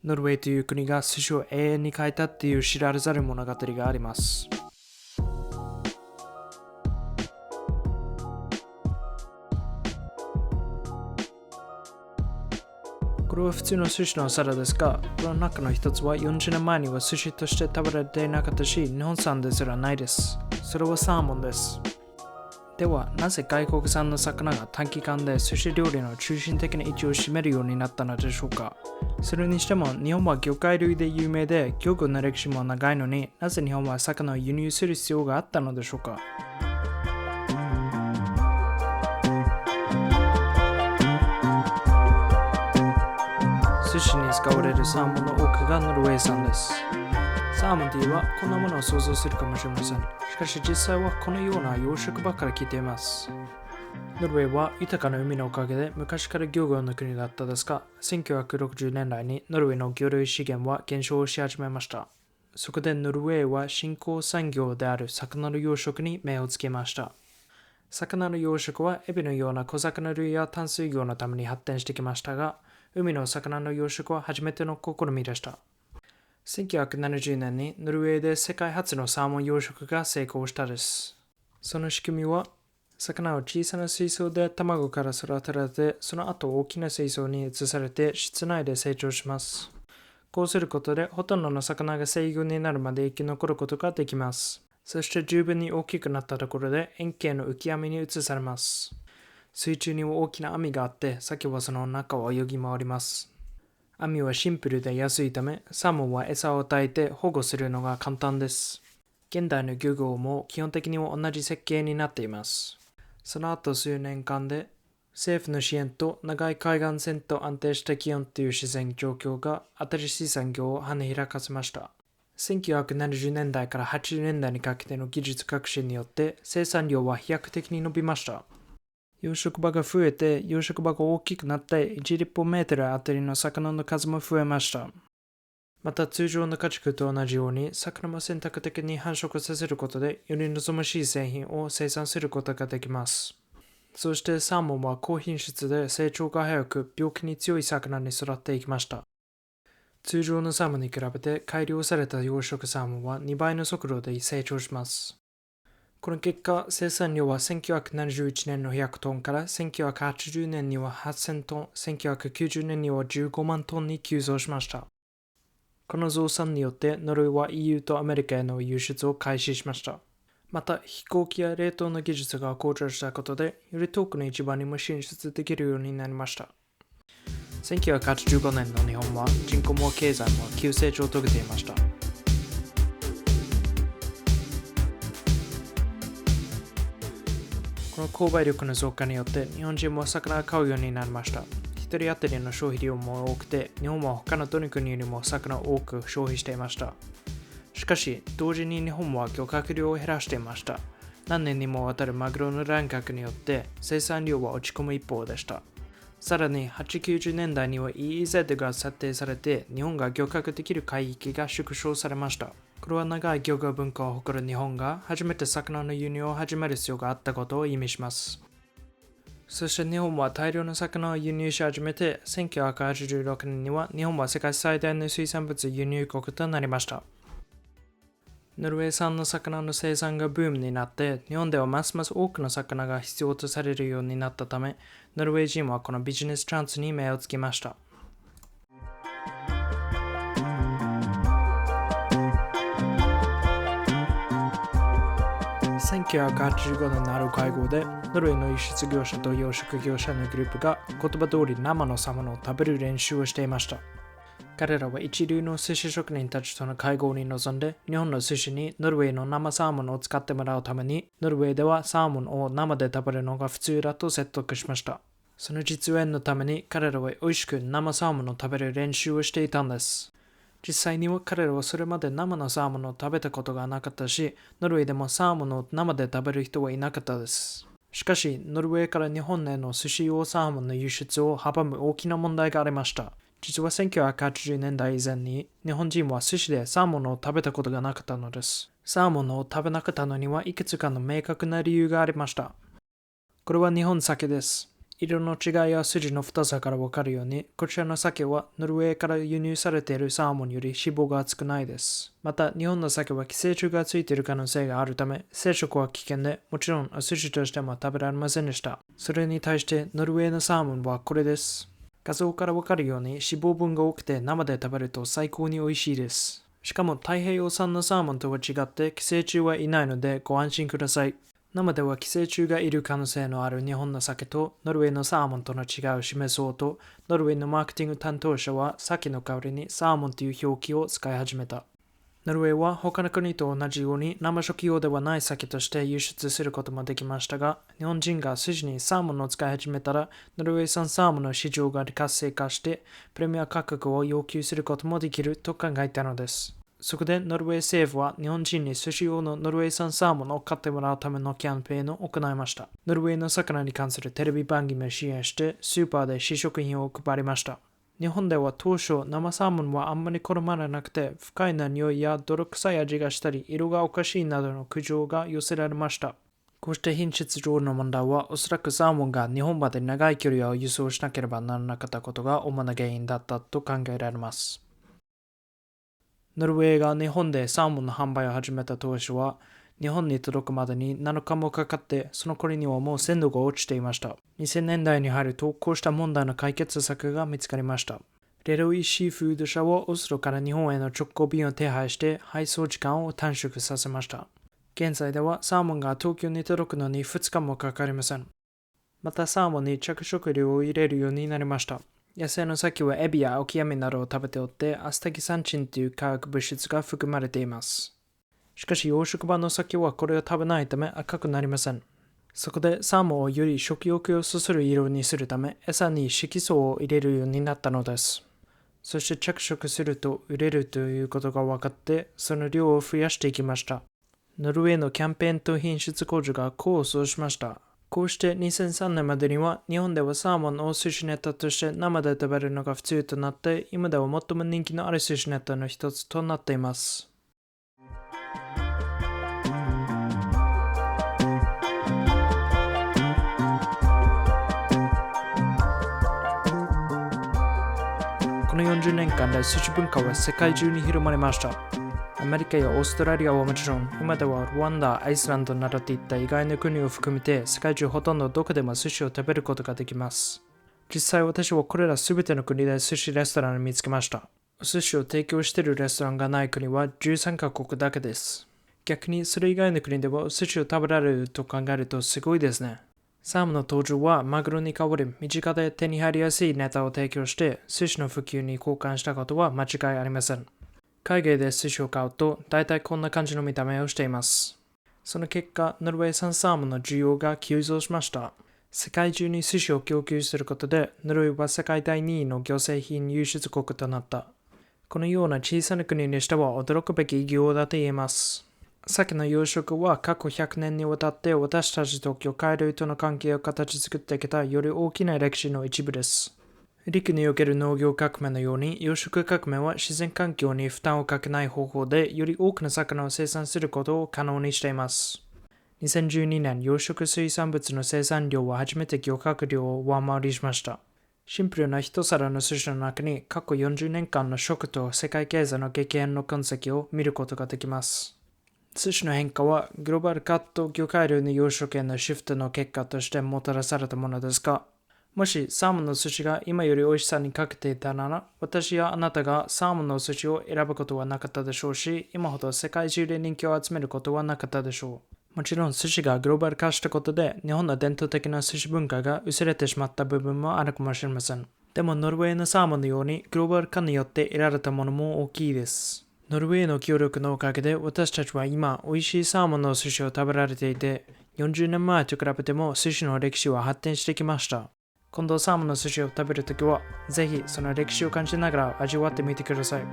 ノルウェーという国が寿司を永遠に変えたっていう知られざる物語があります。これは普通の寿司の皿ですが、この中の一つは40年前には寿司として食べられていなかったし、日本産ですらないです。それはサーモンです。では、なぜ外国産の魚が短期間で寿司料理の中心的な位置を占めるようになったのでしょうか。それにしても、日本は魚介類で有名で、漁業の歴史も長いのになぜ日本は魚を輸入する必要があったのでしょうか。寿司に使われるサーモンの多くがノルウェー産です。サーモンといえばこんなものを想像するかもしれません。しかし実際はこのような養殖場から来ています。ノルウェーは豊かな海のおかげで昔から漁業の国だったですが、1960年代にノルウェーの魚類資源は減少し始めました。そこでノルウェーは新興産業である魚の養殖に目をつけました。魚の養殖はエビのような小魚類や淡水魚のために発展してきましたが、海の魚の養殖は初めての試みでした。1970年にノルウェーで世界初のサーモン養殖が成功したです。その仕組みは、魚を小さな水槽で卵から育てられて、その後大きな水槽に移されて室内で成長します。こうすることで、ほとんどの魚が成魚になるまで生き残ることができます。そして十分に大きくなったところで円形の浮き網に移されます。水中には大きな網があって、鮭はその中を泳ぎ回ります。網はシンプルで安いため、サーモンは餌を与えて保護するのが簡単です。現代の漁業も基本的には同じ設計になっています。その後数年間で、政府の支援と長い海岸線と安定した気温という自然状況が新しい産業を花開かせました。1970年代から80年代にかけての技術革新によって生産量は飛躍的に伸びました。養殖場が増えて、養殖場が大きくなって1立方メートルあたりの魚の数も増えました。また通常の家畜と同じように、魚も選択的に繁殖させることで、より望ましい製品を生産することができます。そしてサーモンは高品質で成長が早く、病気に強い魚に育っていきました。通常のサーモンに比べて改良された養殖サーモンは2倍の速度で成長します。この結果、生産量は1971年の100トンから1980年には8000トン、1990年には15万トンに急増しました。この増産によってノルウェーは EU とアメリカへの輸出を開始しました。また飛行機や冷凍の技術が向上したことで、より遠くの市場にも進出できるようになりました。1985年の日本は人口も経済も急成長を遂げていました。この購買力の増加によって日本人も魚を買うようになりました。一人当たりの消費量も多くて、日本は他のどの国よりも魚を多く消費していました。しかし、同時に日本は漁獲量を減らしていました。何年にもわたるマグロの乱獲によって生産量は落ち込む一方でした。さらに80、90年代には EEZ が設定されて、日本が漁獲できる海域が縮小されました。これは長い漁業文化を誇る日本が初めて魚の輸入を始める必要があったことを意味します。そして日本は大量の魚を輸入し始めて、1986年には日本は世界最大の水産物輸入国となりました。ノルウェー産の魚の生産がブームになって、日本ではますます多くの魚が必要とされるようになったため、ノルウェー人はこのビジネスチャンスに目をつけました。1985年のある会合で、ノルウェーの輸出業者と養殖業者のグループが言葉通り生のサーモンを食べる練習をしていました。彼らは一流の寿司職人たちとの会合に臨んで、日本の寿司にノルウェーの生サーモンを使ってもらうために、ノルウェーではサーモンを生で食べるのが普通だと説得しました。その実演のために彼らは美味しく生サーモンを食べる練習をしていたんです。実際には彼らはそれまで生のサーモンを食べたことがなかったし、ノルウェーでもサーモンを生で食べる人はいなかったです。しかし、ノルウェーから日本への寿司用サーモンの輸出を阻む大きな問題がありました。実は1980年代以前に日本人は寿司でサーモンを食べたことがなかったのです。サーモンを食べなかったのにはいくつかの明確な理由がありました。これは日本鮭です。色の違いや筋の太さからわかるように、こちらの鮭はノルウェーから輸入されているサーモンより脂肪が少ないです。また、日本の鮭は寄生虫がついている可能性があるため、生食は危険で、もちろんお寿司としても食べられませんでした。それに対してノルウェーのサーモンはこれです。画像からわかるように脂肪分が多くて生で食べると最高に美味しいです。しかも太平洋産のサーモンとは違って寄生虫はいないのでご安心ください。生では寄生虫がいる可能性のある日本の鮭とノルウェーのサーモンとの違いを示そうと、ノルウェーのマーケティング担当者は鮭の代わりにサーモンという表記を使い始めた。ノルウェーは他の国と同じように生食用ではない鮭として輸出することもできましたが、日本人が寿司にサーモンを使い始めたら、ノルウェー産サーモンの市場が活性化して、プレミア価格を要求することもできると考えたのです。そこでノルウェー政府は日本人に寿司用のノルウェー産サーモンを買ってもらうためのキャンペーンを行いました。ノルウェーの魚に関するテレビ番組を支援してスーパーで試食品を配りました。日本では当初生サーモンはあんまり好まれなくて不快な匂いや泥臭い味がしたり色がおかしいなどの苦情が寄せられました。こうして品質上の問題はおそらくサーモンが日本まで長い距離を輸送しなければならなかったことが主な原因だったと考えられます。ノルウェーが日本でサーモンの販売を始めた当初は、日本に届くまでに7日もかかって、その頃にはもう鮮度が落ちていました。2000年代に入ると、こうした問題の解決策が見つかりました。レロイシーフード社はオスロから日本への直行便を手配して配送時間を短縮させました。現在ではサーモンが東京に届くのに2日もかかりません。またサーモンに着色料を入れるようになりました。野生の鮭はエビやオキアミなどを食べておって、アスタキサンチンという化学物質が含まれています。しかし養殖版の鮭はこれを食べないため赤くなりません。そこでサーモンをより食欲をそそる色にするため、餌に色素を入れるようになったのです。そして着色すると売れるということが分かって、その量を増やしていきました。ノルウェーのキャンペーンと品質向上が功を奏しました。こうして2003年までには日本ではサーモンを寿司ネタとして生で食べるのが普通となって、今では最も人気のある寿司ネタの一つとなっています。この40年間で寿司文化は世界中に広まりました。アメリカやオーストラリアはもちろん、今ではルワンダ、アイスランドなどといった意外な国を含めて世界中ほとんどどこでも寿司を食べることができます。実際私はこれらすべての国で寿司レストランを見つけました。お寿司を提供しているレストランがない国は13カ国だけです。逆にそれ以外の国ではお寿司を食べられると考えるとすごいですね。サーモンの登場はマグロに代わり身近で手に入りやすいネタを提供して寿司の普及に貢献したことは間違いありません。海外で寿司を買うと大体こんな感じの見た目をしています。その結果、ノルウェー産サーモンの需要が急増しました。世界中に寿司を供給することで、ノルウェーは世界第2位の漁製品輸出国となった。このような小さな国にしては驚くべき偉業だと言えます。鮭の養殖は過去100年にわたって私たちと魚介類との関係を形作ってきたより大きな歴史の一部です。陸における農業革命のように養殖革命は自然環境に負担をかけない方法でより多くの魚を生産することを可能にしています。2012年、養殖水産物の生産量は初めて漁獲量を上回りました。シンプルな一皿の寿司の中に過去40年間の食と世界経済の激変の痕跡を見ることができます。寿司の変化はグローバル化と魚介類の養殖へのシフトの結果としてもたらされたものですが、もしサーモンの寿司が今より美味しさに欠けていたなら、私やあなたがサーモンの寿司を選ぶことはなかったでしょうし、今ほど世界中で人気を集めることはなかったでしょう。もちろん寿司がグローバル化したことで、日本の伝統的な寿司文化が薄れてしまった部分もあるかもしれません。でもノルウェーのサーモンのようにグローバル化によって得られたものも大きいです。ノルウェーの協力のおかげで私たちは今美味しいサーモンの寿司を食べられていて、40年前と比べても寿司の歴史は発展してきました。今度サーモンの寿司を食べるときは、ぜひその歴史を感じながら味わってみてください。